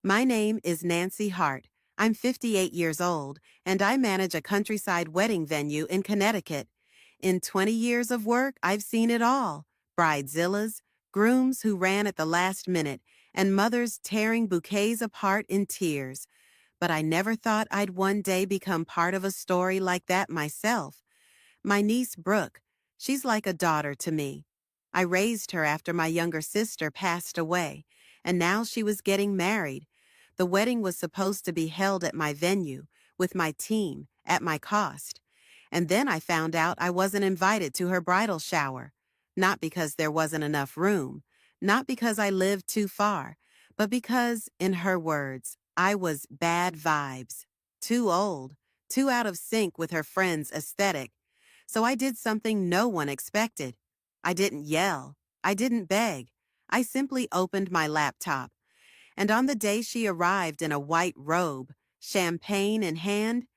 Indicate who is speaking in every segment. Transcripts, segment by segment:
Speaker 1: My name is Nancy Hart. I'm 58 years old, and I manage a countryside wedding venue in Connecticut. In 20 years of work, I've seen it all: bridezillas, grooms who ran at the last minute, and mothers tearing bouquets apart in tears. But I never thought I'd one day become part of a story like that myself. My niece Brooke, she's like a daughter to me. I raised her after my younger sister passed away, and now she was getting married. The wedding was supposed to be held at my venue, with my team, at my cost. And then I found out I wasn't invited to her bridal shower. Not because there wasn't enough room, not because I lived too far, but because, in her words, I was bad vibes. Too old, too out of sync with her friends' aesthetic. So I did something no one expected. I didn't yell. I didn't beg. I simply opened my laptop. And on the day she arrived in a white robe, champagne in hand,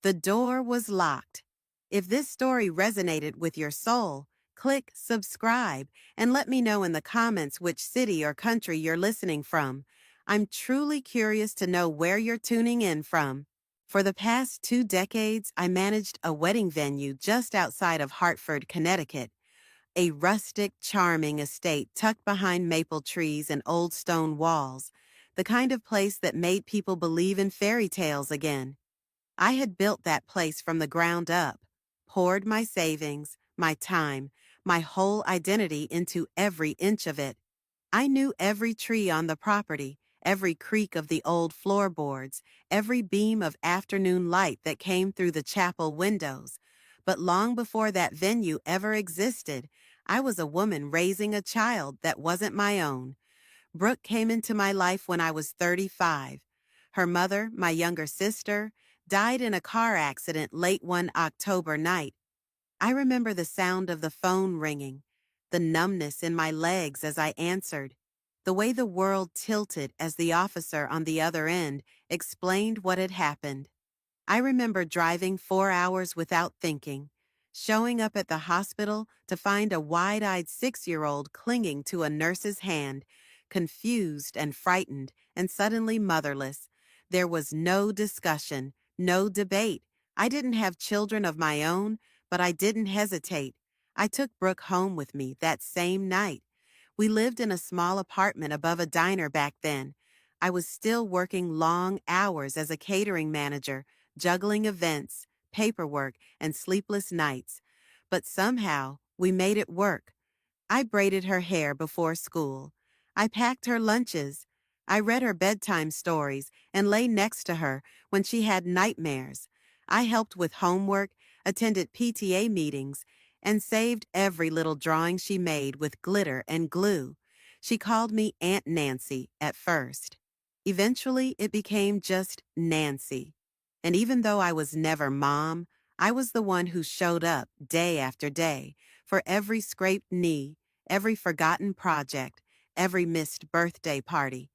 Speaker 1: the door was locked. If this story resonated with your soul, click subscribe and let me know in the comments which city or country you're listening from. I'm truly curious to know where you're tuning in from. For the past 2 decades, I managed a wedding venue just outside of Hartford, Connecticut, a rustic, charming estate tucked behind maple trees and old stone walls, the kind of place that made people believe in fairy tales again. I had built that place from the ground up, poured my savings, my time, my whole identity into every inch of it. I knew every tree on the property, every creak of the old floorboards, every beam of afternoon light that came through the chapel windows. But long before that venue ever existed, I was a woman raising a child that wasn't my own. Brooke came into my life when I was 35. Her mother, my younger sister, died in a car accident late one October night. I remember the sound of the phone ringing, the numbness in my legs as I answered, the way the world tilted as the officer on the other end explained what had happened. I remember driving 4 hours without thinking, showing up at the hospital to find a wide-eyed 6-year-old clinging to a nurse's hand, confused and frightened and suddenly motherless. There was no discussion, no debate. I didn't have children of my own, but I didn't hesitate. I took Brooke home with me that same night. We lived in a small apartment above a diner back then. I was still working long hours as a catering manager, juggling events, paperwork, and sleepless nights. But somehow, we made it work. I braided her hair before school. I packed her lunches. I read her bedtime stories and lay next to her when she had nightmares. I helped with homework, attended PTA meetings, and saved every little drawing she made with glitter and glue. She called me Aunt Nancy at first. Eventually, it became just Nancy. And even though I was never Mom, I was the one who showed up day after day for every scraped knee, every forgotten project, every missed birthday party.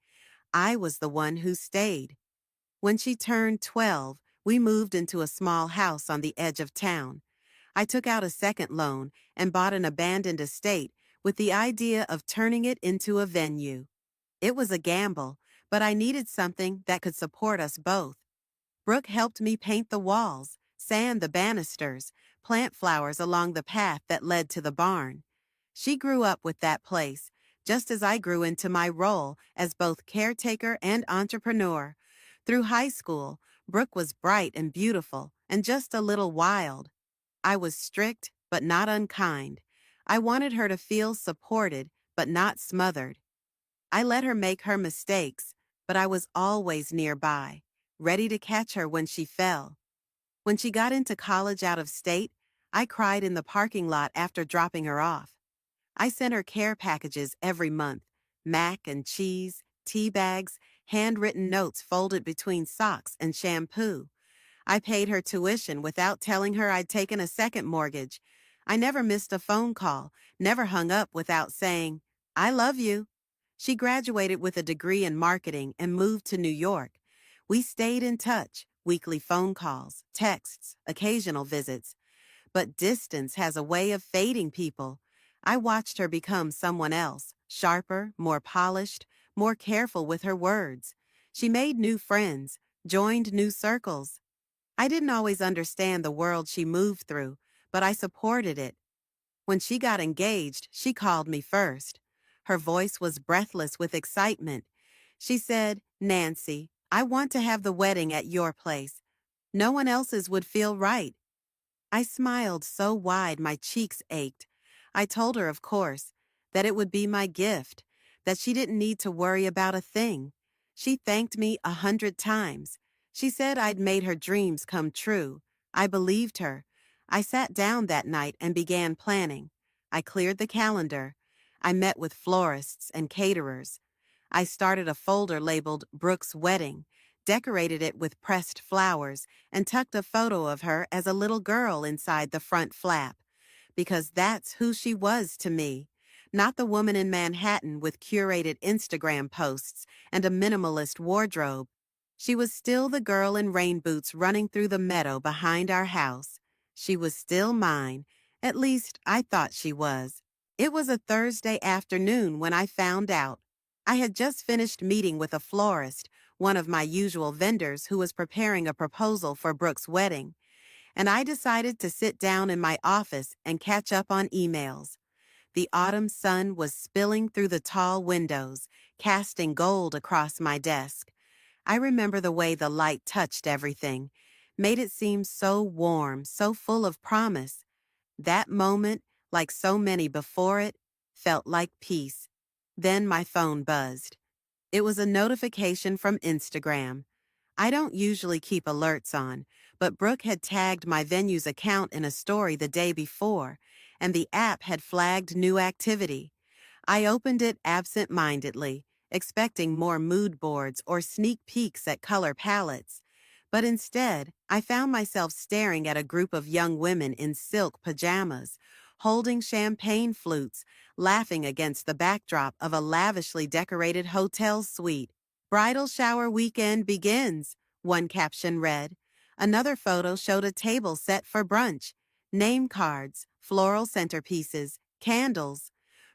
Speaker 1: I was the one who stayed. When she turned 12, we moved into a small house on the edge of town. I took out a second loan and bought an abandoned estate with the idea of turning it into a venue. It was a gamble, but I needed something that could support us both. Brooke helped me paint the walls, sand the banisters, plant flowers along the path that led to the barn. She grew up with that place, just as I grew into my role as both caretaker and entrepreneur. Through high school, Brooke was bright and beautiful and just a little wild. I was strict but not unkind. I wanted her to feel supported but not smothered. I let her make her mistakes, but I was always nearby, ready to catch her when she fell. When she got into college out of state, I cried in the parking lot after dropping her off. I sent her care packages every month: mac and cheese, tea bags, handwritten notes folded between socks, and shampoo. I paid her tuition without telling her I'd taken a second mortgage. I never missed a phone call, never hung up without saying, "I love you." She graduated with a degree in marketing and moved to New York. We stayed in touch, weekly phone calls, texts, occasional visits. But distance has a way of fading people. I watched her become someone else, sharper, more polished, more careful with her words. She made new friends, joined new circles. I didn't always understand the world she moved through, but I supported it. When she got engaged, she called me first. Her voice was breathless with excitement. She said, "Nancy, I want to have the wedding at your place. No one else's would feel right." I smiled so wide my cheeks ached. I told her, of course, that it would be my gift, that she didn't need to worry about a thing. She thanked me 100 times. She said I'd made her dreams come true. I believed her. I sat down that night and began planning. I cleared the calendar. I met with florists and caterers. I started a folder labeled Brooke's Wedding, decorated it with pressed flowers, and tucked a photo of her as a little girl inside the front flap, because that's who she was to me. Not the woman in Manhattan with curated Instagram posts and a minimalist wardrobe. She was still the girl in rain boots running through the meadow behind our house. She was still mine. At least, I thought she was. It was a Thursday afternoon when I found out. I had just finished meeting with a florist, one of my usual vendors who was preparing a proposal for Brooke's wedding, and I decided to sit down in my office and catch up on emails. The autumn sun was spilling through the tall windows, casting gold across my desk. I remember the way the light touched everything, made it seem so warm, so full of promise. That moment, like so many before it, felt like peace. Then my phone buzzed. It was a notification from Instagram. I don't usually keep alerts on, but Brooke had tagged my venue's account in a story the day before, and the app had flagged new activity. I opened it absent-mindedly, expecting more mood boards or sneak peeks at color palettes. But instead, I found myself staring at a group of young women in silk pajamas, holding champagne flutes, laughing against the backdrop of a lavishly decorated hotel suite. "Bridal shower weekend begins," one caption read. Another photo showed a table set for brunch, name cards, floral centerpieces, candles.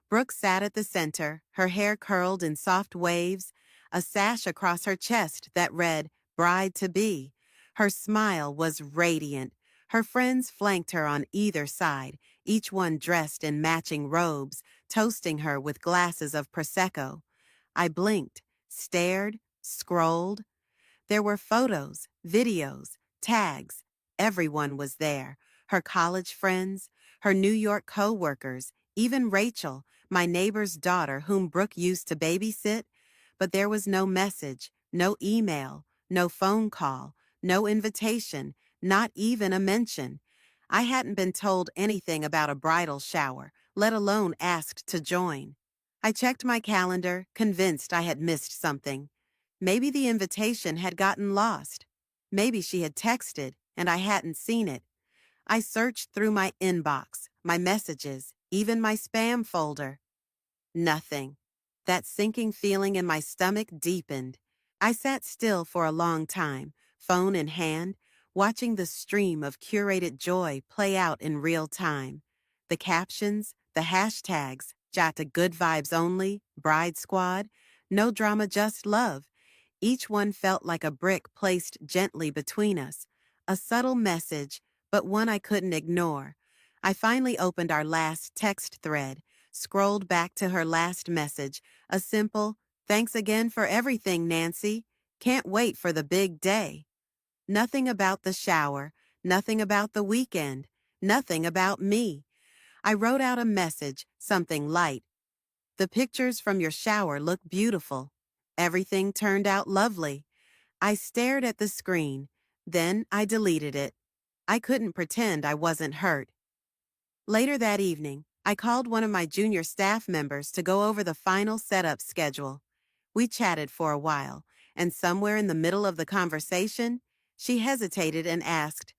Speaker 1: Brooke sat at the center, her hair curled in soft waves, a sash across her chest that read, "Bride to be." Her smile was radiant. Her friends flanked her on either side, each one dressed in matching robes, toasting her with glasses of Prosecco. I blinked, stared, scrolled. There were photos, videos, tags. Everyone was there. Her college friends, her New York co-workers, even Rachel, my neighbor's daughter whom Brooke used to babysit. But there was no message, no email, no phone call, no invitation, not even a mention. I hadn't been told anything about a bridal shower, let alone asked to join. I checked my calendar, convinced I had missed something. Maybe the invitation had gotten lost. Maybe she had texted and I hadn't seen it. I searched through my inbox, my messages, even my spam folder. Nothing. That sinking feeling in my stomach deepened. I sat still for a long time, phone in hand, watching the stream of curated joy play out in real time. The captions, the hashtags, Jota good vibes only, bride squad, no drama, just love. Each one felt like a brick placed gently between us, a subtle message, but one I couldn't ignore. I finally opened our last text thread, scrolled back to her last message, a simple, "Thanks again for everything, Nancy. Can't wait for the big day." Nothing about the shower, nothing about the weekend, nothing about me. I wrote out a message, something light. "The pictures from your shower look beautiful. Everything turned out lovely." I stared at the screen. Then I deleted it. I couldn't pretend I wasn't hurt. Later that evening, I called one of my junior staff members to go over the final setup schedule. We chatted for a while, and somewhere in the middle of the conversation, she hesitated and asked,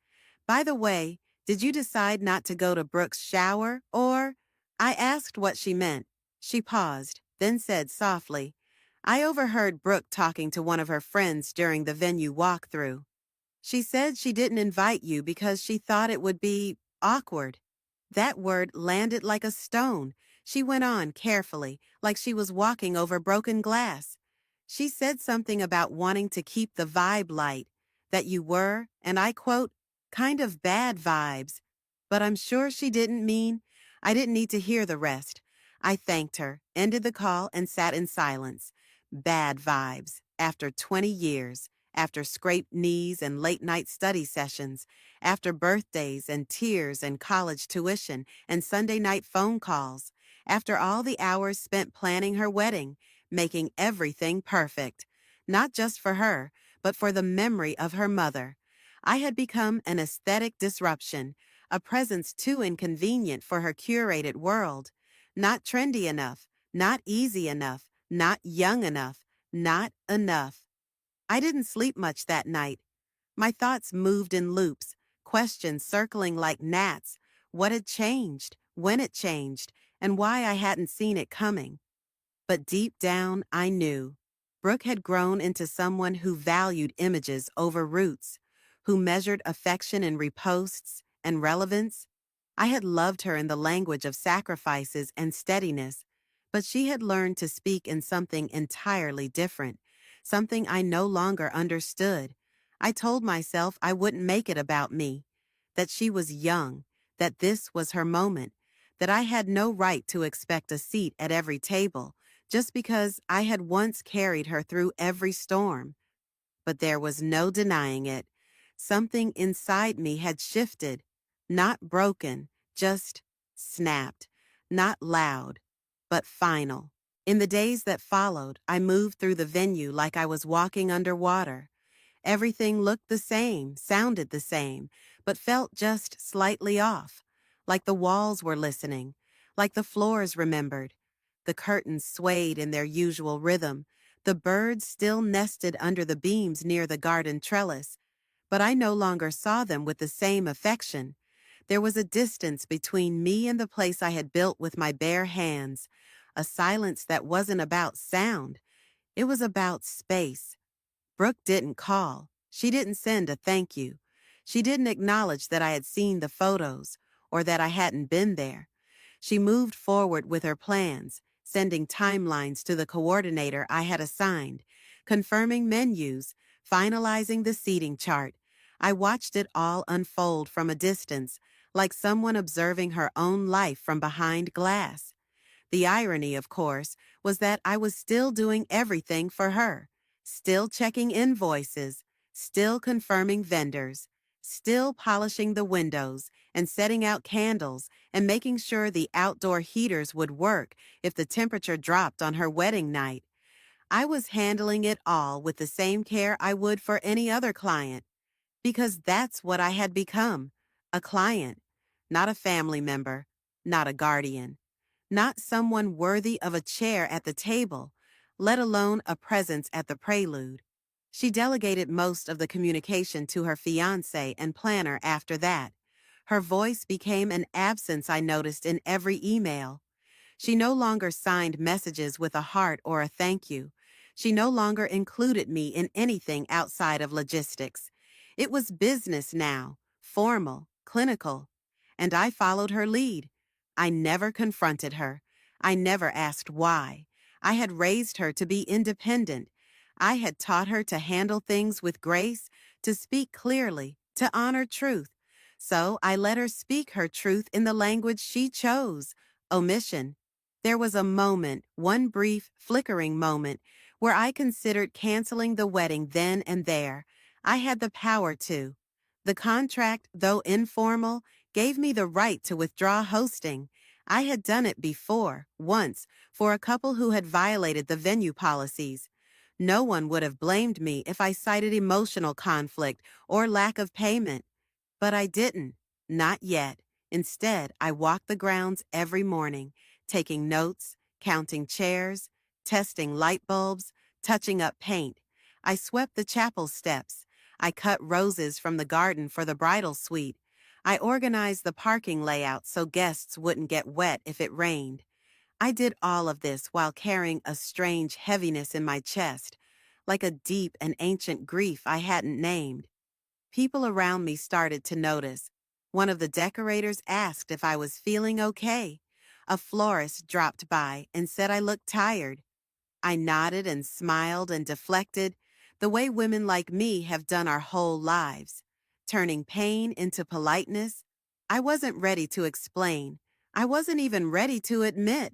Speaker 1: "By the way, did you decide not to go to Brooke's shower, or?" I asked what she meant. She paused, then said softly, "I overheard Brooke talking to one of her friends during the venue walkthrough. She said she didn't invite you because she thought it would be awkward." That word landed like a stone. She went on carefully, like she was walking over broken glass. She said something about wanting to keep the vibe light, that you were, and I quote, kind of bad vibes. But I'm sure she didn't mean. I didn't need to hear the rest. I thanked her, ended the call, and sat in silence. Bad vibes. After 20 years, after scraped knees and late night study sessions, after birthdays and tears and college tuition and Sunday night phone calls, after all the hours spent planning her wedding, making everything perfect, not just for her, but for the memory of her mother. I had become an aesthetic disruption, a presence too inconvenient for her curated world. Not trendy enough, not easy enough, not young enough, not enough. I didn't sleep much that night. My thoughts moved in loops, questions circling like gnats. What had changed, when it changed, and why I hadn't seen it coming. But deep down, I knew. Brooke had grown into someone who valued images over roots, who measured affection in reposts and relevance. I had loved her in the language of sacrifices and steadiness, but she had learned to speak in something entirely different, something I no longer understood. I told myself I wouldn't make it about me, that she was young, that this was her moment, that I had no right to expect a seat at every table just because I had once carried her through every storm. But there was no denying it. Something inside me had shifted, not broken, just snapped, not loud, but final. In the days that followed, I moved through the venue like I was walking underwater. Everything looked the same, sounded the same, but felt just slightly off, like the walls were listening, like the floors remembered. The curtains swayed in their usual rhythm. The birds still nested under the beams near the garden trellis, but I no longer saw them with the same affection. There was a distance between me and the place I had built with my bare hands, a silence that wasn't about sound. It was about space. Brooke didn't call. She didn't send a thank you. She didn't acknowledge that I had seen the photos or that I hadn't been there. She moved forward with her plans, sending timelines to the coordinator I had assigned, confirming menus, finalizing the seating chart. I watched it all unfold from a distance, like someone observing her own life from behind glass. The irony, of course, was that I was still doing everything for her, still checking invoices, still confirming vendors, still polishing the windows and setting out candles and making sure the outdoor heaters would work if the temperature dropped on her wedding night. I was handling it all with the same care I would for any other client, because that's what I had become, a client, not a family member, not a guardian. Not someone worthy of a chair at the table, let alone a presence at the prelude. She delegated most of the communication to her fiancé and planner after that. Her voice became an absence I noticed in every email. She no longer signed messages with a heart or a thank you. She no longer included me in anything outside of logistics. It was business now, formal, clinical, and I followed her lead. I never confronted her. I never asked why. I had raised her to be independent. I had taught her to handle things with grace, to speak clearly, to honor truth. So I let her speak her truth in the language she chose, omission. There was a moment, one brief, flickering moment, where I considered canceling the wedding then and there. I had the power to. The contract, though informal, gave me the right to withdraw hosting. I had done it before, once, for a couple who had violated the venue policies. No one would have blamed me if I cited emotional conflict or lack of payment. But I didn't. Not yet. Instead, I walked the grounds every morning, taking notes, counting chairs, testing light bulbs, touching up paint. I swept the chapel steps. I cut roses from the garden for the bridal suite. I organized the parking layout so guests wouldn't get wet if it rained. I did all of this while carrying a strange heaviness in my chest, like a deep and ancient grief I hadn't named. People around me started to notice. One of the decorators asked if I was feeling okay. A florist dropped by and said I looked tired. I nodded and smiled and deflected, the way women like me have done our whole lives, turning pain into politeness. I wasn't ready to explain. I wasn't even ready to admit.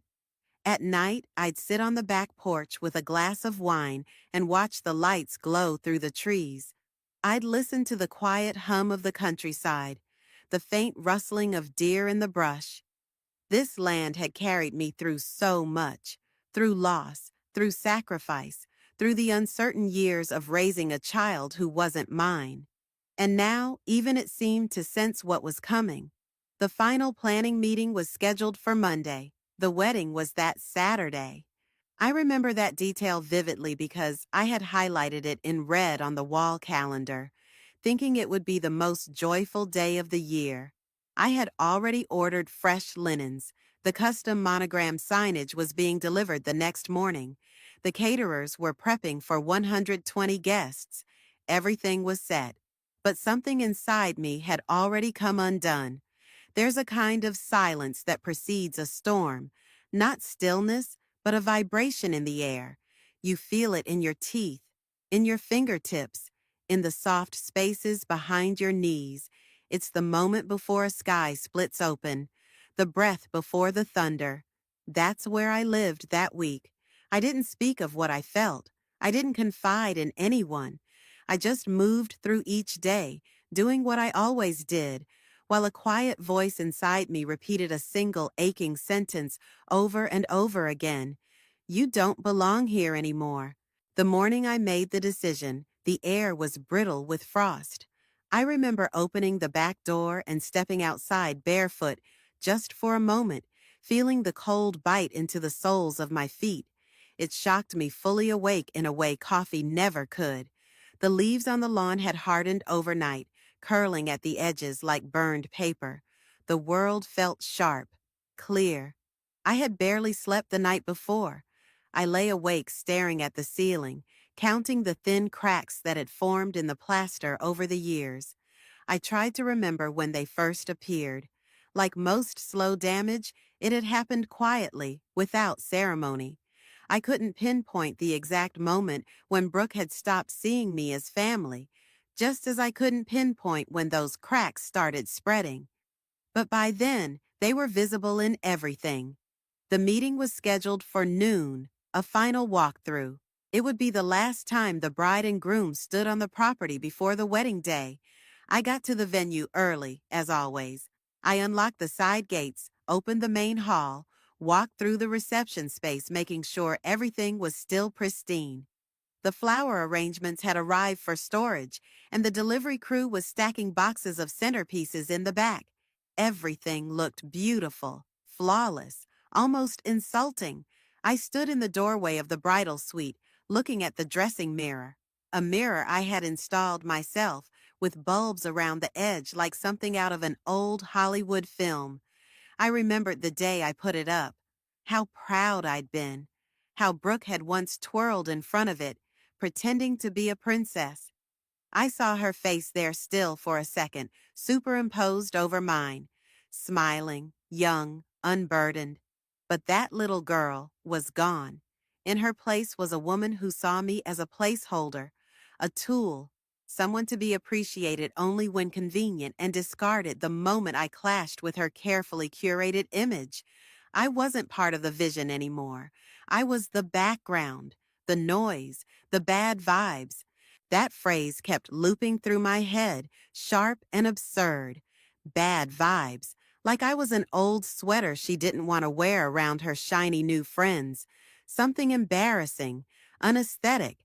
Speaker 1: At night, I'd sit on the back porch with a glass of wine and watch the lights glow through the trees. I'd listen to the quiet hum of the countryside, the faint rustling of deer in the brush. This land had carried me through so much, through loss, through sacrifice, through the uncertain years of raising a child who wasn't mine. And now, even it seemed to sense what was coming. The final planning meeting was scheduled for Monday. The wedding was that Saturday. I remember that detail vividly because I had highlighted it in red on the wall calendar, thinking it would be the most joyful day of the year. I had already ordered fresh linens. The custom monogram signage was being delivered the next morning. The caterers were prepping for 120 guests. Everything was set. But something inside me had already come undone. There's a kind of silence that precedes a storm, not stillness, but a vibration in the air. You feel it in your teeth, in your fingertips, in the soft spaces behind your knees. It's the moment before a sky splits open, the breath before the thunder. That's where I lived that week. I didn't speak of what I felt. I didn't confide in anyone. I just moved through each day, doing what I always did, while a quiet voice inside me repeated a single aching sentence over and over again. You don't belong here anymore. The morning I made the decision, the air was brittle with frost. I remember opening the back door and stepping outside barefoot, just for a moment, feeling the cold bite into the soles of my feet. It shocked me fully awake in a way coffee never could. The leaves on the lawn had hardened overnight, curling at the edges like burned paper. The world felt sharp, clear. I had barely slept the night before. I lay awake staring at the ceiling, counting the thin cracks that had formed in the plaster over the years. I tried to remember when they first appeared. Like most slow damage, it had happened quietly, without ceremony. I couldn't pinpoint the exact moment when Brooke had stopped seeing me as family, just as I couldn't pinpoint when those cracks started spreading. But by then, they were visible in everything. The meeting was scheduled for noon, a final walkthrough. It would be the last time the bride and groom stood on the property before the wedding day. I got to the venue early, as always. I unlocked the side gates, opened the main hall, walked through the reception space, making sure everything was still pristine. The flower arrangements had arrived for storage, and the delivery crew was stacking boxes of centerpieces in the back. Everything looked beautiful, flawless, almost insulting. I stood in the doorway of the bridal suite, looking at the dressing mirror, a mirror I had installed myself, with bulbs around the edge like something out of an old Hollywood film. I remembered the day I put it up, how proud I'd been, how Brooke had once twirled in front of it, pretending to be a princess. I saw her face there still for a second, superimposed over mine, smiling, young, unburdened. But that little girl was gone. In her place was a woman who saw me as a placeholder, a tool, someone to be appreciated only when convenient and discarded the moment I clashed with her carefully curated image. I wasn't part of the vision anymore. I was the background, the noise, the bad vibes. That phrase kept looping through my head, sharp and absurd. Bad vibes, like I was an old sweater she didn't want to wear around her shiny new friends. Something embarrassing, unaesthetic.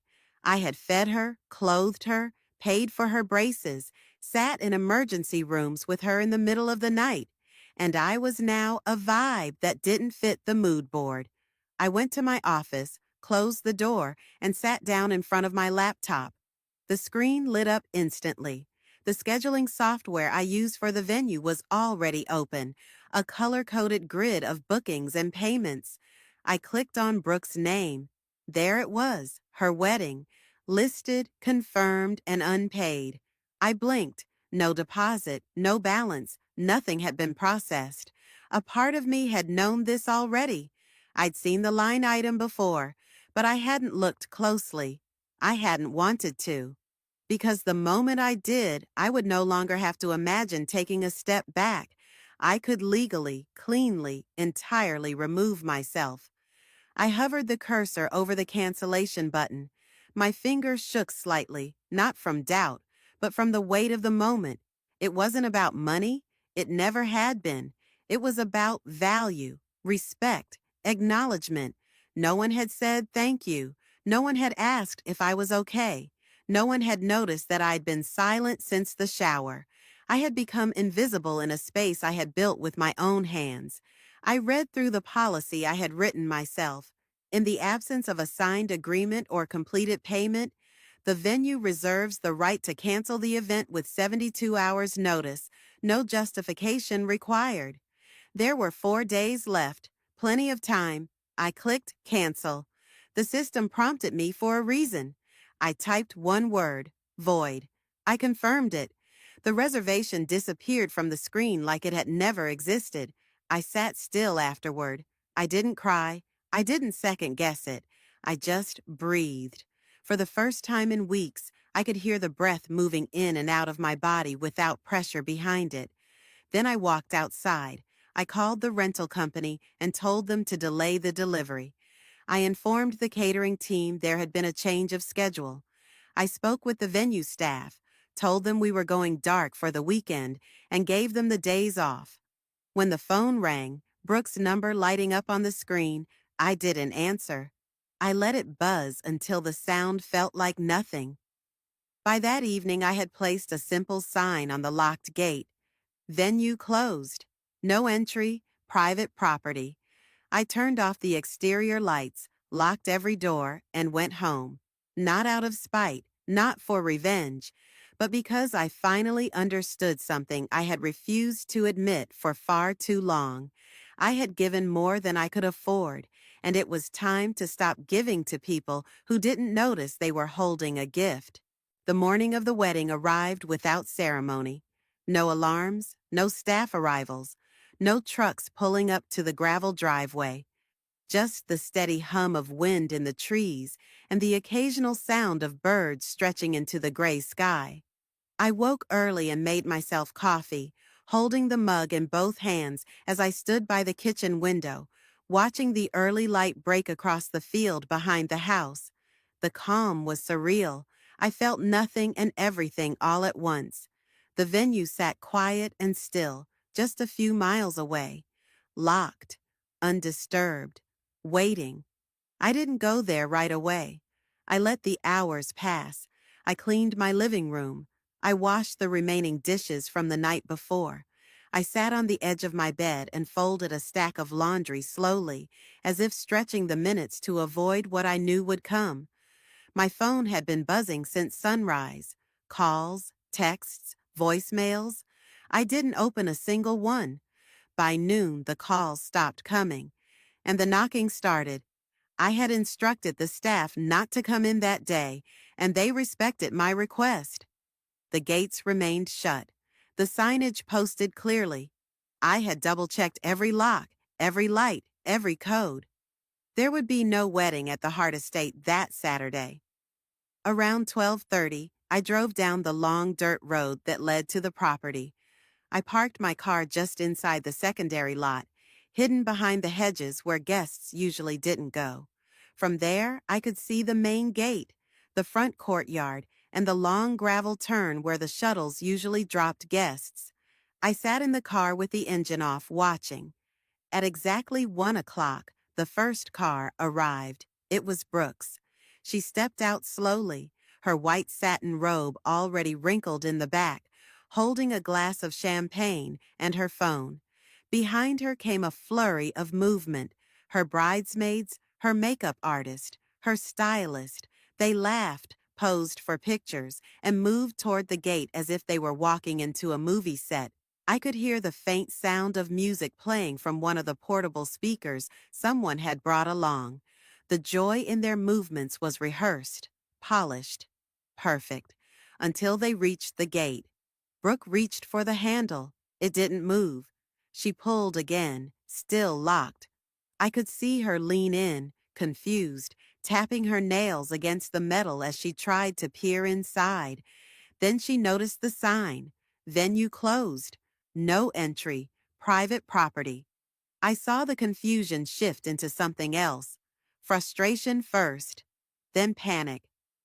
Speaker 1: I had fed her, clothed her, paid for her braces, sat in emergency rooms with her in the middle of the night, and I was now a vibe that didn't fit the mood board. I went to my office, closed the door, and sat down in front of my laptop. The screen lit up instantly. The scheduling software I used for the venue was already open, a color-coded grid of bookings and payments. I clicked on Brooke's name. There it was, her wedding, listed, confirmed, and unpaid. I blinked. No deposit, no balance, nothing had been processed. A part of me had known this already. I'd seen the line item before, But I hadn't looked closely. I hadn't wanted to. Because the moment I did, I would no longer have to imagine taking a step back. I could legally, cleanly, entirely remove myself. I hovered the cursor over the cancellation button. My fingers shook slightly, not from doubt, but from the weight of the moment. It wasn't about money. It never had been. It was about value, respect, acknowledgement. No one had said thank you. No one had asked if I was okay. No one had noticed that I'd been silent since the shower. I had become invisible in a space I had built with my own hands. I read through the policy I had written myself. In the absence of a signed agreement or completed payment, the venue reserves the right to cancel the event with 72 hours notice, no justification required. There were 4 days left, plenty of time. I clicked cancel. The system prompted me for a reason. I typed one word, void. I confirmed it. The reservation disappeared from the screen like it had never existed. I sat still afterward. I didn't cry. I didn't second guess it. I just breathed. For the first time in weeks, I could hear the breath moving in and out of my body without pressure behind it. Then I walked outside. I called the rental company and told them to delay the delivery. I informed the catering team there had been a change of schedule. I spoke with the venue staff, told them we were going dark for the weekend, and gave them the days off. When the phone rang, Brooke's number lighting up on the screen, I didn't answer. I let it buzz until the sound felt like nothing. By that evening, I had placed a simple sign on the locked gate. Venue closed. No entry, private property. I turned off the exterior lights, locked every door, and went home. Not out of spite, not for revenge, but because I finally understood something I had refused to admit for far too long. I had given more than I could afford, and it was time to stop giving to people who didn't notice they were holding a gift. The morning of the wedding arrived without ceremony. No alarms, no staff arrivals, no trucks pulling up to the gravel driveway. Just the steady hum of wind in the trees and the occasional sound of birds stretching into the gray sky. I woke early and made myself coffee, holding the mug in both hands as I stood by the kitchen window, watching the early light break across the field behind the house. The calm was surreal. I felt nothing and everything all at once. The venue sat quiet and still, just a few miles away. Locked, undisturbed, waiting. I didn't go there right away. I let the hours pass. I cleaned my living room. I washed the remaining dishes from the night before. I sat on the edge of my bed and folded a stack of laundry slowly, as if stretching the minutes to avoid what I knew would come. My phone had been buzzing since sunrise. Calls, texts, voicemails. I didn't open a single one. By noon, the calls stopped coming, and the knocking started. I had instructed the staff not to come in that day, and they respected my request. The gates remained shut. The signage posted clearly. I had double-checked every lock, every light, every code. There would be no wedding at the Hart Estate that Saturday. Around 12:30, I drove down the long dirt road that led to the property. I parked my car just inside the secondary lot, hidden behind the hedges where guests usually didn't go. From there, I could see the main gate, the front courtyard, and the long gravel turn where the shuttles usually dropped guests. I sat in the car with the engine off, watching. At exactly 1 o'clock, the first car arrived. It was Brooke's. She stepped out slowly, her white satin robe already wrinkled in the back, holding a glass of champagne and her phone. Behind her came a flurry of movement. Her bridesmaids, her makeup artist, her stylist. They laughed, posed for pictures, and moved toward the gate as if they were walking into a movie set. I could hear the faint sound of music playing from one of the portable speakers someone had brought along. The joy in their movements was rehearsed, polished, perfect, until they reached the gate. Brooke reached for the handle. It didn't move. She pulled again, still locked. I could see her lean in, confused, tapping her nails against the metal as she tried to peer inside. Then she noticed the sign, venue closed, no entry, private property. I saw the confusion shift into something else. Frustration first, then panic.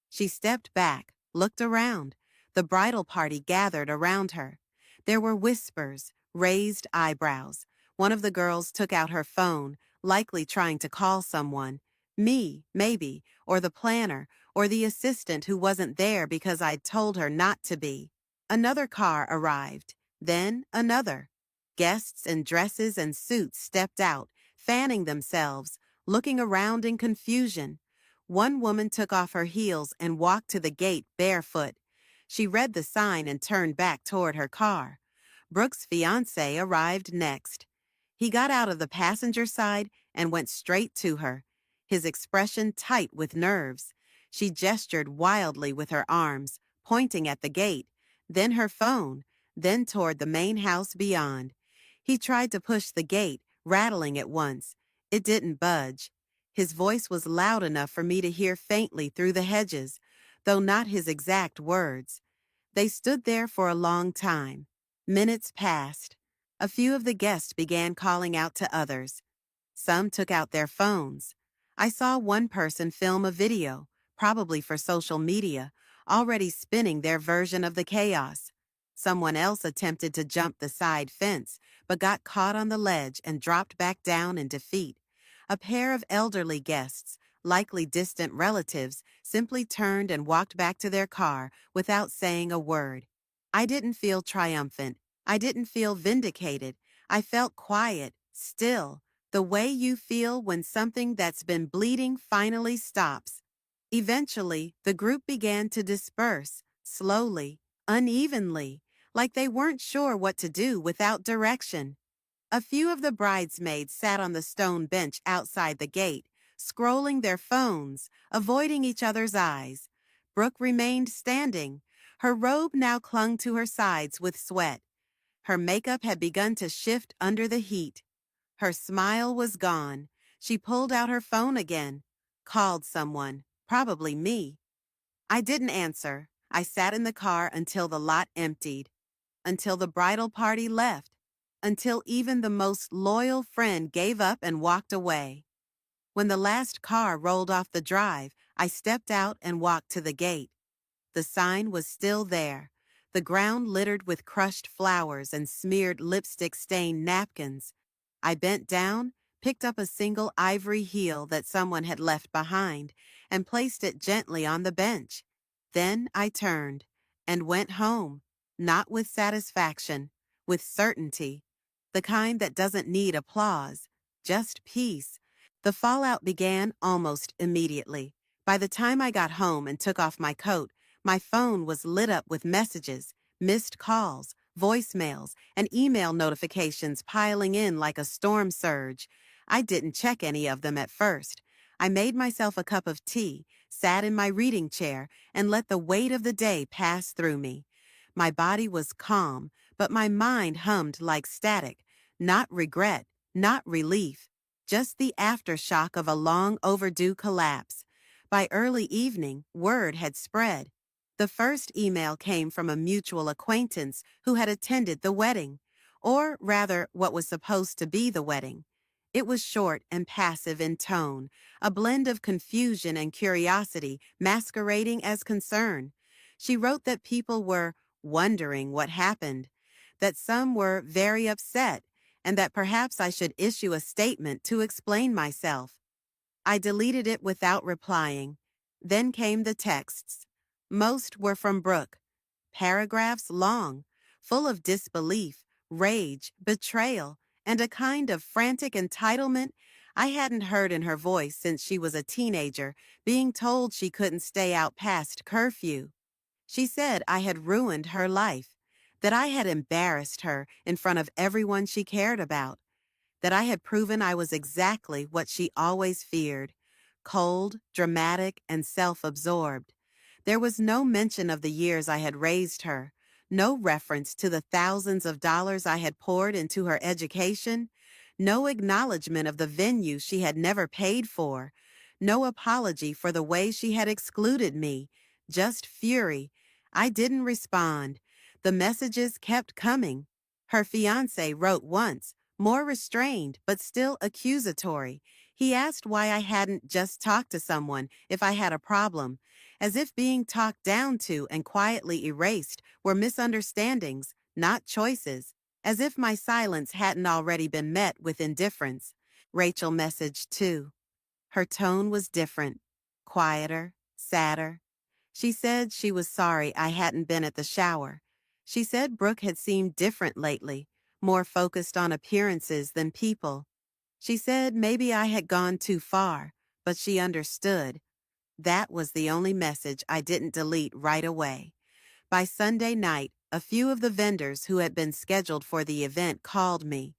Speaker 1: She stepped back, looked around. The bridal party gathered around her. There were whispers, raised eyebrows. One of the girls took out her phone, likely trying to call someone. Me, maybe, or the planner, or the assistant who wasn't there because I'd told her not to be. Another car arrived, then another. Guests in dresses and suits stepped out, fanning themselves, looking around in confusion. One woman took off her heels and walked to the gate barefoot. She read the sign and turned back toward her car. Brooke's fiancé arrived next. He got out of the passenger side and went straight to her, his expression tight with nerves. She gestured wildly with her arms, pointing at the gate, then her phone, then toward the main house beyond. He tried to push the gate, rattling it once. It didn't budge. His voice was loud enough for me to hear faintly through the hedges, though not his exact words. They stood there for a long time. Minutes passed. A few of the guests began calling out to others. Some took out their phones. I saw one person film a video, probably for social media, already spinning their version of the chaos. Someone else attempted to jump the side fence, but got caught on the ledge and dropped back down in defeat. A pair of elderly guests, likely distant relatives, simply turned and walked back to their car without saying a word. I didn't feel triumphant. I didn't feel vindicated. I felt quiet, still, the way you feel when something that's been bleeding finally stops. Eventually, the group began to disperse, slowly, unevenly, like they weren't sure what to do without direction. A few of the bridesmaids sat on the stone bench outside the gate, scrolling their phones, avoiding each other's eyes. Brooke remained standing. Her robe now clung to her sides with sweat. Her makeup had begun to shift under the heat. Her smile was gone. She pulled out her phone again, called someone, probably me. I didn't answer. I sat in the car until the lot emptied, until the bridal party left, until even the most loyal friend gave up and walked away. When the last car rolled off the drive, I stepped out and walked to the gate. The sign was still there, the ground littered with crushed flowers and smeared lipstick-stained napkins. I bent down, picked up a single ivory heel that someone had left behind, and placed it gently on the bench. Then I turned and went home, not with satisfaction, with certainty, the kind that doesn't need applause, just peace. The fallout began almost immediately. By the time I got home and took off my coat, my phone was lit up with messages, missed calls, voicemails, and email notifications piling in like a storm surge. I didn't check any of them at first. I made myself a cup of tea, sat in my reading chair, and let the weight of the day pass through me. My body was calm, but my mind hummed like static. Not regret, not relief, just the aftershock of a long overdue collapse. By early evening, word had spread. The first email came from a mutual acquaintance who had attended the wedding, or rather what was supposed to be the wedding. It was short and passive in tone, a blend of confusion and curiosity masquerading as concern. She wrote that people were wondering what happened, that some were very upset, and that perhaps I should issue a statement to explain myself. I deleted it without replying. Then came the texts. Most were from Brooke. Paragraphs long, full of disbelief, rage, betrayal, and a kind of frantic entitlement I hadn't heard in her voice since she was a teenager, being told she couldn't stay out past curfew. She said I had ruined her life, that I had embarrassed her in front of everyone she cared about, that I had proven I was exactly what she always feared, cold, dramatic, and self-absorbed. There was no mention of the years I had raised her, no reference to the thousands of dollars I had poured into her education, no acknowledgement of the venue she had never paid for, No apology for the way she had excluded me, just fury. I didn't respond. The messages kept coming. Her fiancé wrote once, more restrained but still accusatory. He asked why I hadn't just talked to someone if I had a problem, as if being talked down to and quietly erased were misunderstandings, not choices, as if my silence hadn't already been met with indifference. Rachel messaged too. Her tone was different, quieter, sadder. She said she was sorry I hadn't been at the shower. She said Brooke had seemed different lately, more focused on appearances than people. She said maybe I had gone too far, but she understood. That was the only message I didn't delete right away. By Sunday night, a few of the vendors who had been scheduled for the event called me.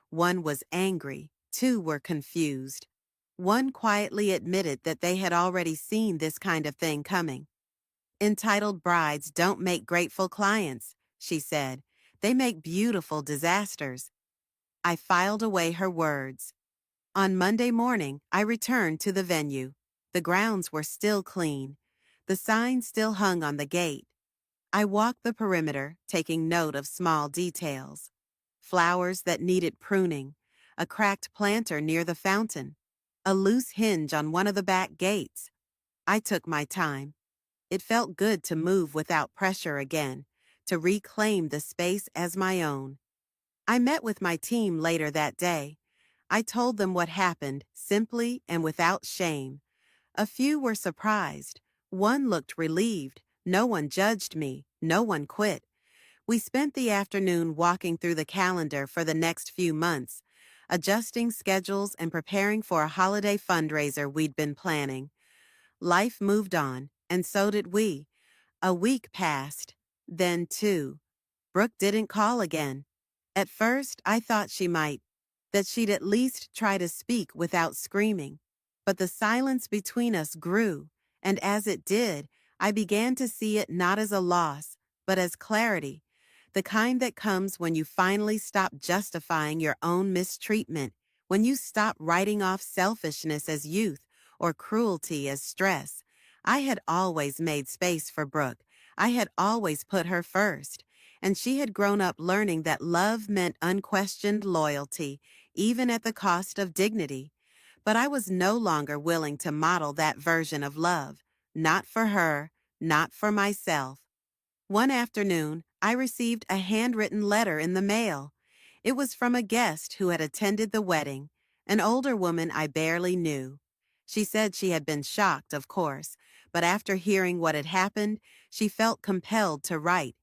Speaker 1: One was angry, two were confused. One quietly admitted that they had already seen this kind of thing coming. Entitled brides don't make grateful clients, she said. They make beautiful disasters. I filed away her words. On Monday morning, I returned to the venue. The grounds were still clean. The sign still hung on the gate. I walked the perimeter, taking note of small details. Flowers that needed pruning, a cracked planter near the fountain, a loose hinge on one of the back gates. I took my time. It felt good to move without pressure again, to reclaim the space as my own. I met with my team later that day. I told them what happened, simply and without shame. A few were surprised. One looked relieved. No one judged me. No one quit. We spent the afternoon walking through the calendar for the next few months, adjusting schedules and preparing for a holiday fundraiser we'd been planning. Life moved on, and so did we. A week passed. Then two. Brooke didn't call again. At first, I thought she might, that she'd at least try to speak without screaming. But the silence between us grew, and as it did, I began to see it not as a loss, but as clarity, the kind that comes when you finally stop justifying your own mistreatment, when you stop writing off selfishness as youth or cruelty as stress. I had always made space for Brooke. I had always put her first, and she had grown up learning that love meant unquestioned loyalty, even at the cost of dignity. But I was no longer willing to model that version of love, not for her, not for myself. One afternoon, I received a handwritten letter in the mail. It was from a guest who had attended the wedding, an older woman I barely knew. She said she had been shocked, of course, but after hearing what had happened, she felt compelled to write.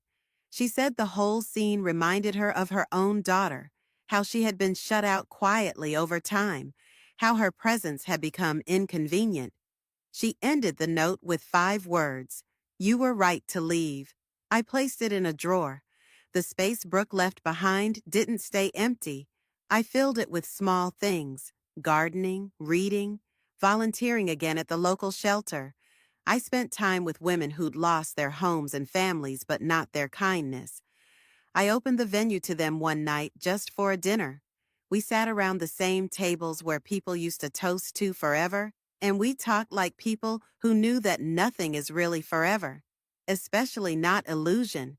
Speaker 1: She said the whole scene reminded her of her own daughter, how she had been shut out quietly over time, how her presence had become inconvenient. She ended the note with 5 words, "You were right to leave." I placed it in a drawer. The space Brooke left behind didn't stay empty. I filled it with small things, gardening, reading, volunteering again at the local shelter. I spent time with women who'd lost their homes and families but not their kindness. I opened the venue to them one night just for a dinner. We sat around the same tables where people used to toast to forever, and we talked like people who knew that nothing is really forever, especially not illusion.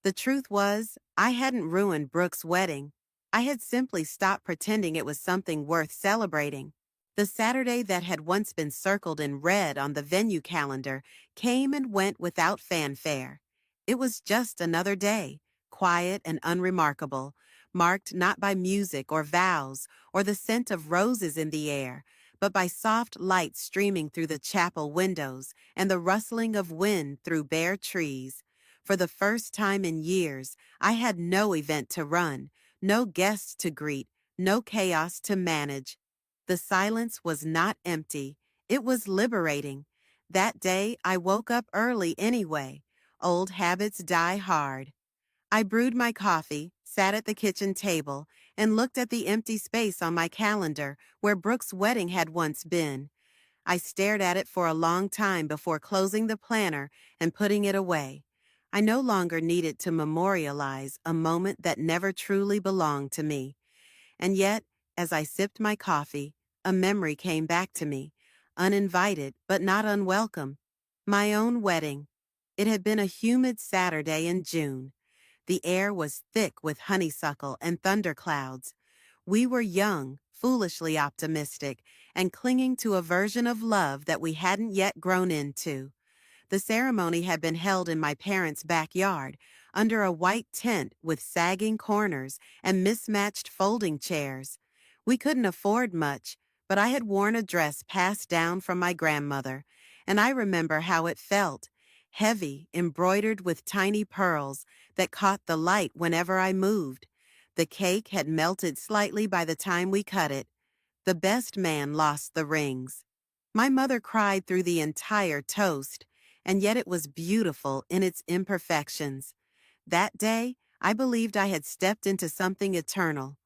Speaker 1: The truth was, I hadn't ruined Brooke's wedding. I had simply stopped pretending it was something worth celebrating. The Saturday that had once been circled in red on the venue calendar came and went without fanfare. It was just another day, quiet and unremarkable, marked not by music or vows or the scent of roses in the air, but by soft light streaming through the chapel windows and the rustling of wind through bare trees. For the first time in years, I had no event to run, no guests to greet, no chaos to manage. The silence was not empty. It was liberating. That day, I woke up early anyway. Old habits die hard. I brewed my coffee, sat at the kitchen table, and looked at the empty space on my calendar where Brooke's wedding had once been. I stared at it for a long time before closing the planner and putting it away. I no longer needed to memorialize a moment that never truly belonged to me. And yet, as I sipped my coffee, a memory came back to me, uninvited but not unwelcome. My own wedding. It had been a humid Saturday in June. The air was thick with honeysuckle and thunderclouds. We were young, foolishly optimistic, and clinging to a version of love that we hadn't yet grown into. The ceremony had been held in my parents' backyard, under a white tent with sagging corners and mismatched folding chairs. We couldn't afford much, but I had worn a dress passed down from my grandmother, and I remember how it felt, heavy, embroidered with tiny pearls that caught the light whenever I moved. The cake had melted slightly by the time we cut it. The best man lost the rings. My mother cried through the entire toast, and yet it was beautiful in its imperfections. That day, I believed I had stepped into something eternal.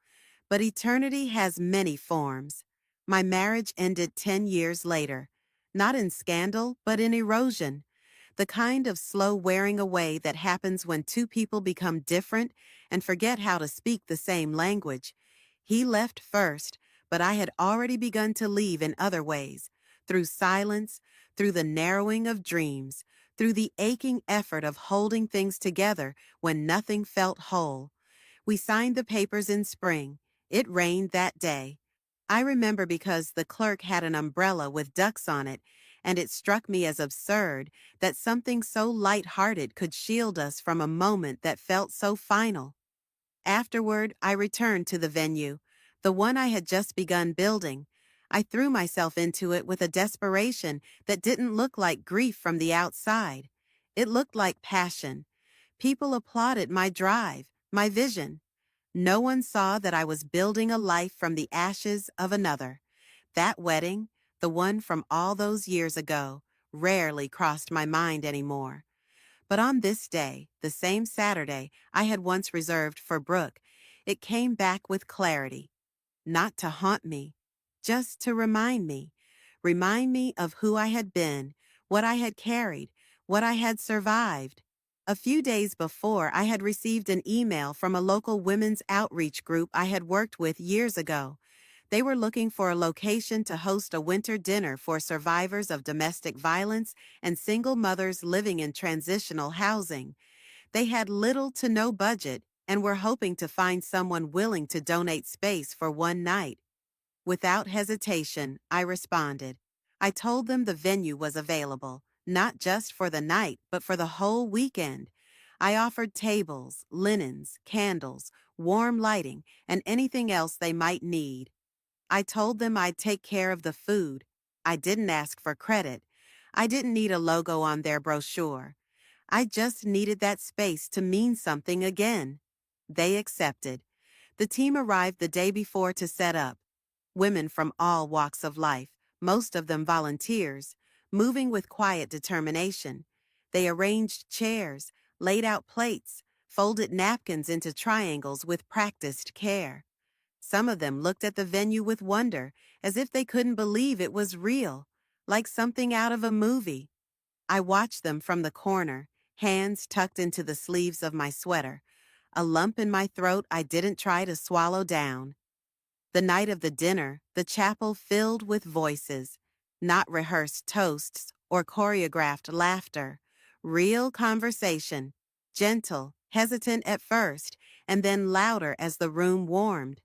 Speaker 1: But eternity has many forms. My marriage ended 10 years later, not in scandal, but in erosion. The kind of slow wearing away that happens when two people become different and forget how to speak the same language. He left first, but I had already begun to leave in other ways, through silence, through the narrowing of dreams, through the aching effort of holding things together when nothing felt whole. We signed the papers in spring. It rained that day. I remember because the clerk had an umbrella with ducks on it, and it struck me as absurd that something so light-hearted could shield us from a moment that felt so final. Afterward, I returned to the venue, the one I had just begun building. I threw myself into it with a desperation that didn't look like grief from the outside. It looked like passion. People applauded my drive, my vision. No one saw that I was building a life from the ashes of another. That wedding, the one from all those years ago, rarely crossed my mind anymore. But on this day, the same Saturday I had once reserved for Brooke, it came back with clarity. Not to haunt me, just to remind me of who I had been, what I had carried, what I had survived. A few days before, I had received an email from a local women's outreach group I had worked with years ago. They were looking for a location to host a winter dinner for survivors of domestic violence and single mothers living in transitional housing. They had little to no budget and were hoping to find someone willing to donate space for one night. Without hesitation, I responded. I told them the venue was available, not just for the night, but for the whole weekend. I offered tables, linens, candles, warm lighting, and anything else they might need. I told them I'd take care of the food. I didn't ask for credit. I didn't need a logo on their brochure. I just needed that space to mean something again. They accepted. The team arrived the day before to set up. Women from all walks of life, most of them volunteers, moving with quiet determination. They arranged chairs, laid out plates, folded napkins into triangles with practiced care. Some of them looked at the venue with wonder, as if they couldn't believe it was real, like something out of a movie. I watched them from the corner, hands tucked into the sleeves of my sweater, a lump in my throat I didn't try to swallow down. The night of the dinner, the chapel filled with voices, not rehearsed toasts or choreographed laughter, real conversation, gentle, hesitant at first, and then louder as the room warmed.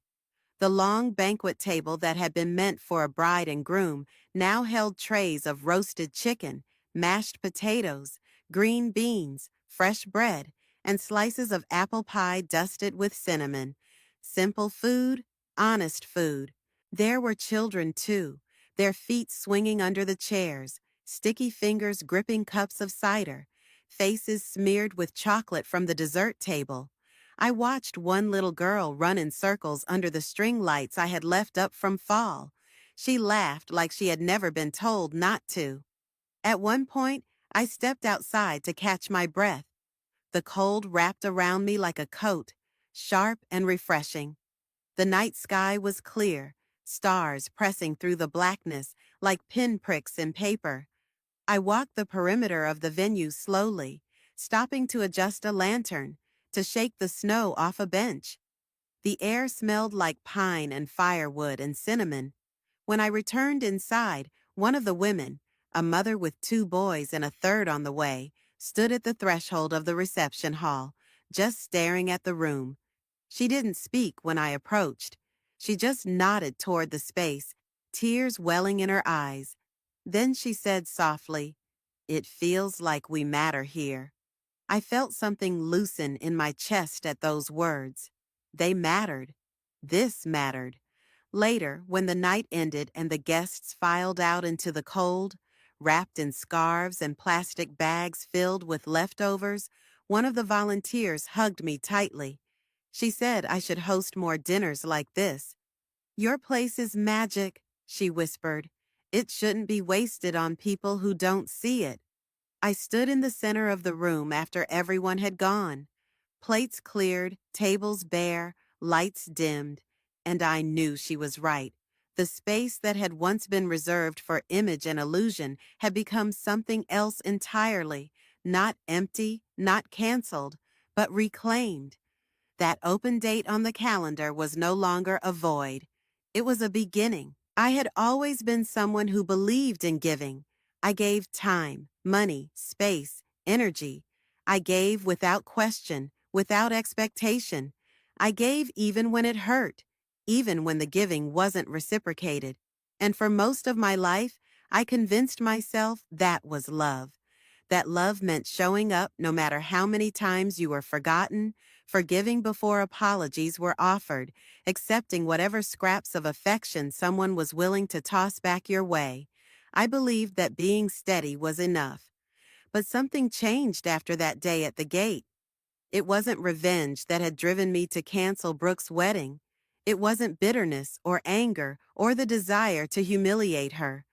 Speaker 1: The long banquet table that had been meant for a bride and groom now held trays of roasted chicken, mashed potatoes, green beans, fresh bread, and slices of apple pie dusted with cinnamon. Simple food, honest food. There were children, too, their feet swinging under the chairs, sticky fingers gripping cups of cider, faces smeared with chocolate from the dessert table. I watched one little girl run in circles under the string lights I had left up from fall. She laughed like she had never been told not to. At one point, I stepped outside to catch my breath. The cold wrapped around me like a coat, sharp and refreshing. The night sky was clear, stars pressing through the blackness like pinpricks in paper. I walked the perimeter of the venue slowly, stopping to adjust a lantern, to shake the snow off a bench. The air smelled like pine and firewood and cinnamon. When I returned inside, One of the women, a mother with two boys and a third on the way, stood at the threshold of the reception hall, just staring at the room. She didn't speak when I approached. She just nodded toward the space, tears welling in her eyes. Then she said softly, "It feels like we matter here." I felt something loosen in my chest at those words. They mattered. This mattered. Later, when the night ended and the guests filed out into the cold, wrapped in scarves and plastic bags filled with leftovers, one of the volunteers hugged me tightly. She said I should host more dinners like this. "Your place is magic," she whispered. "It shouldn't be wasted on people who don't see it." I stood in the center of the room after everyone had gone. Plates cleared, tables bare, lights dimmed, and I knew she was right. The space that had once been reserved for image and illusion had become something else entirely, not empty, not canceled, but reclaimed. That open date on the calendar was no longer a void. It was a beginning. I had always been someone who believed in giving. I gave time, money, space, energy. I gave without question, without expectation. I gave even when it hurt, even when the giving wasn't reciprocated. And for most of my life, I convinced myself that was love. That love meant showing up no matter how many times you were forgotten, forgiving before apologies were offered, accepting whatever scraps of affection someone was willing to toss back your way. I believed that being steady was enough. But something changed after that day at the gate. It wasn't revenge that had driven me to cancel Brooke's wedding. It wasn't bitterness or anger or the desire to humiliate her.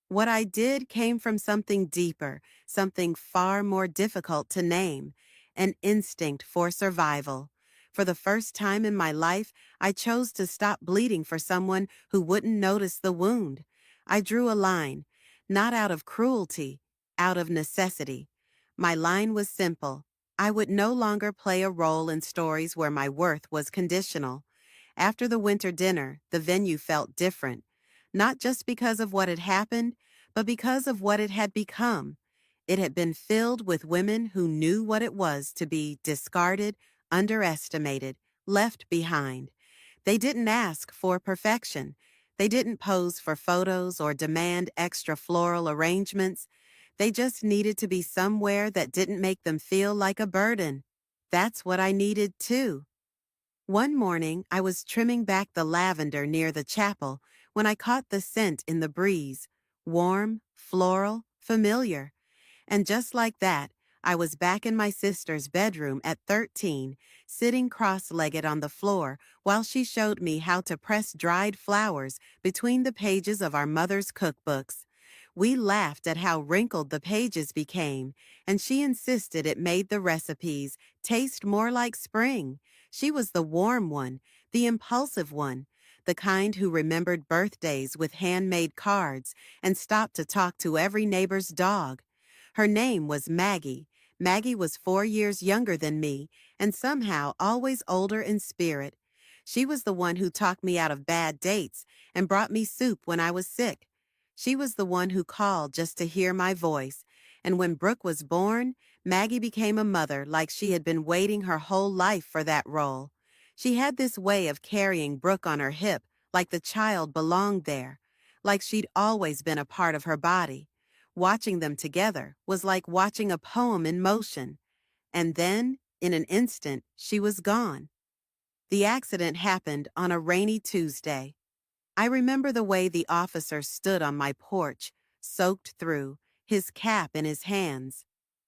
Speaker 1: What I did came from something deeper, something far more difficult to name, an instinct for survival. For the first time in my life, I chose to stop bleeding for someone who wouldn't notice the wound. I drew a line, not out of cruelty, out of necessity. My line was simple. I would no longer play a role in stories where my worth was conditional. After the winter dinner, the venue felt different. Not just because of what had happened, but because of what it had become. It had been filled with women who knew what it was to be discarded, underestimated, left behind. They didn't ask for perfection. They didn't pose for photos or demand extra floral arrangements. They just needed to be somewhere that didn't make them feel like a burden. That's what I needed too. One morning, I was trimming back the lavender near the chapel when I caught the scent in the breeze. Warm, floral, familiar. And just like that, I was back in my sister's bedroom at 13, sitting cross-legged on the floor while she showed me how to press dried flowers between the pages of our mother's cookbooks. We laughed at how wrinkled the pages became, and she insisted it made the recipes taste more like spring. She was the warm one, the impulsive one, the kind who remembered birthdays with handmade cards and stopped to talk to every neighbor's dog. Her name was Maggie. Maggie was 4 years younger than me and somehow always older in spirit. She was the one who talked me out of bad dates and brought me soup when I was sick. She was the one who called just to hear my voice. And when Brooke was born, Maggie became a mother like she had been waiting her whole life for that role. She had this way of carrying Brooke on her hip like the child belonged there, like she'd always been a part of her body. Watching them together was like watching a poem in motion. And then, in an instant, she was gone. The accident happened on a rainy Tuesday. I remember the way the officer stood on my porch, soaked through, his cap in his hands.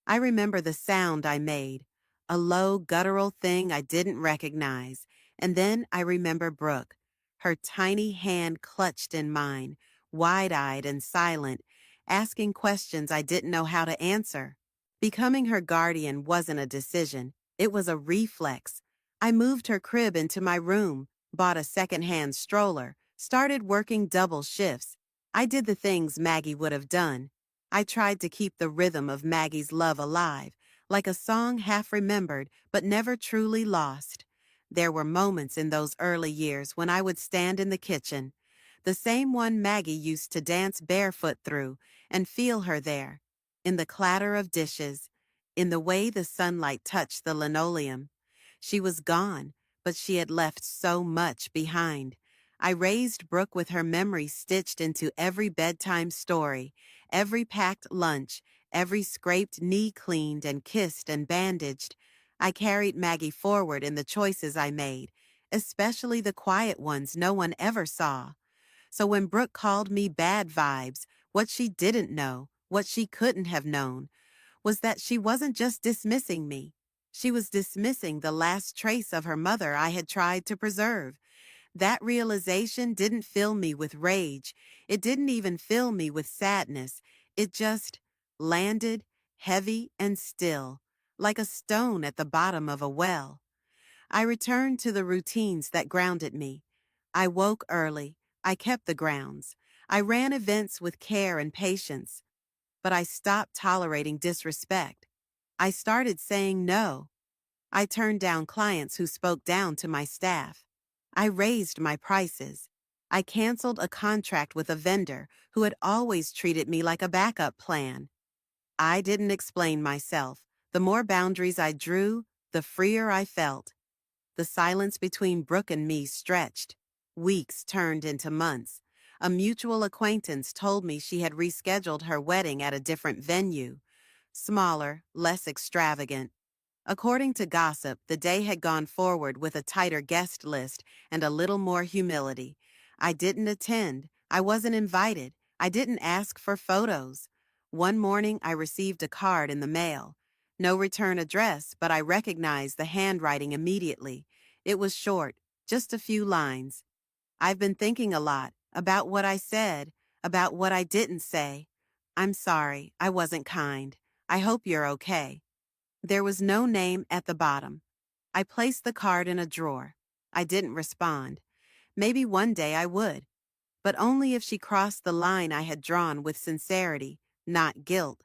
Speaker 1: I remember the sound I made, a low, guttural thing I didn't recognize. And then I remember Brooke, her tiny hand clutched in mine, wide-eyed and silent, asking questions I didn't know how to answer. Becoming her guardian wasn't a decision. It was a reflex. I moved her crib into my room, bought a second-hand stroller, started working double shifts. I did the things Maggie would have done. I tried to keep the rhythm of Maggie's love alive, like a song half remembered but never truly lost. There were moments in those early years when I would stand in the kitchen. the same one Maggie used to dance barefoot through and feel her there, in the clatter of dishes, in the way the sunlight touched the linoleum. She was gone, but she had left so much behind. I raised Brooke with her memory stitched into every bedtime story, every packed lunch, every scraped knee cleaned and kissed and bandaged. I carried Maggie forward in the choices I made, especially the quiet ones no one ever saw. So when Brooke called me bad vibes, what she didn't know, what she couldn't have known, was that she wasn't just dismissing me. She was dismissing the last trace of her mother I had tried to preserve. That realization didn't fill me with rage. It didn't even fill me with sadness. It just landed, heavy and still, like a stone at the bottom of a well. I returned to the routines that grounded me. I woke early. I kept the grounds. I ran events with care and patience. But I stopped tolerating disrespect. I started saying no. I turned down clients who spoke down to my staff. I raised my prices. I canceled a contract with a vendor who had always treated me like a backup plan. I didn't explain myself. The more boundaries I drew, the freer I felt. The silence between Brooke and me stretched. Weeks turned into months. A mutual acquaintance told me she had rescheduled her wedding at a different venue. Smaller, less extravagant. According to gossip, the day had gone forward with a tighter guest list and a little more humility. I didn't attend. I wasn't invited. I didn't ask for photos. One morning, I received a card in the mail. No return address, but I recognized the handwriting immediately. It was short, just a few lines. I've been thinking a lot about what I said, about what I didn't say. I'm sorry, I wasn't kind. I hope you're okay. There was no name at the bottom. I placed the card in a drawer. I didn't respond. Maybe one day I would, but only if she crossed the line I had drawn with sincerity, not guilt,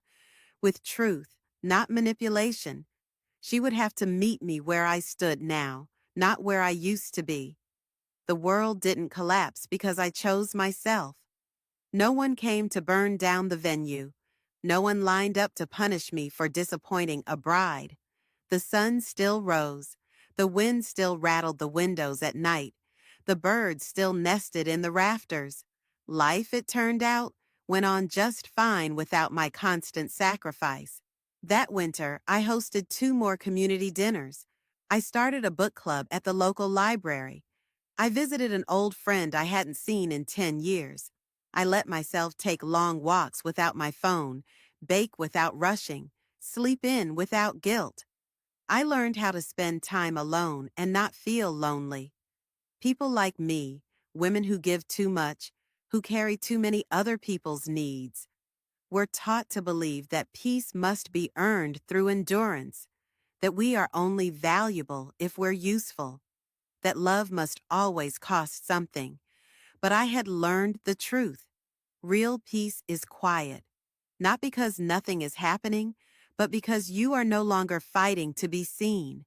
Speaker 1: with truth, not manipulation. She would have to meet me where I stood now, not where I used to be. The world didn't collapse because I chose myself. No one came to burn down the venue. No one lined up to punish me for disappointing a bride. The sun still rose. The wind still rattled the windows at night. The birds still nested in the rafters. Life, it turned out, went on just fine without my constant sacrifice. That winter, I hosted 2 more community dinners. I started a book club at the local library. I visited an old friend I hadn't seen in 10 years. I let myself take long walks without my phone, bake without rushing, sleep in without guilt. I learned how to spend time alone and not feel lonely. People like me, women who give too much, who carry too many other people's needs, we're taught to believe that peace must be earned through endurance, that we are only valuable if we're useful, that love must always cost something. But I had learned the truth. Real peace is quiet, not because nothing is happening, but because you are no longer fighting to be seen.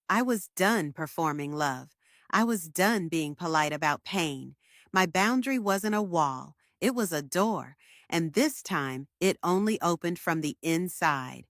Speaker 1: I was done performing love. I was done being polite about pain. My boundary wasn't a wall, it was a door, and this time it only opened from the inside.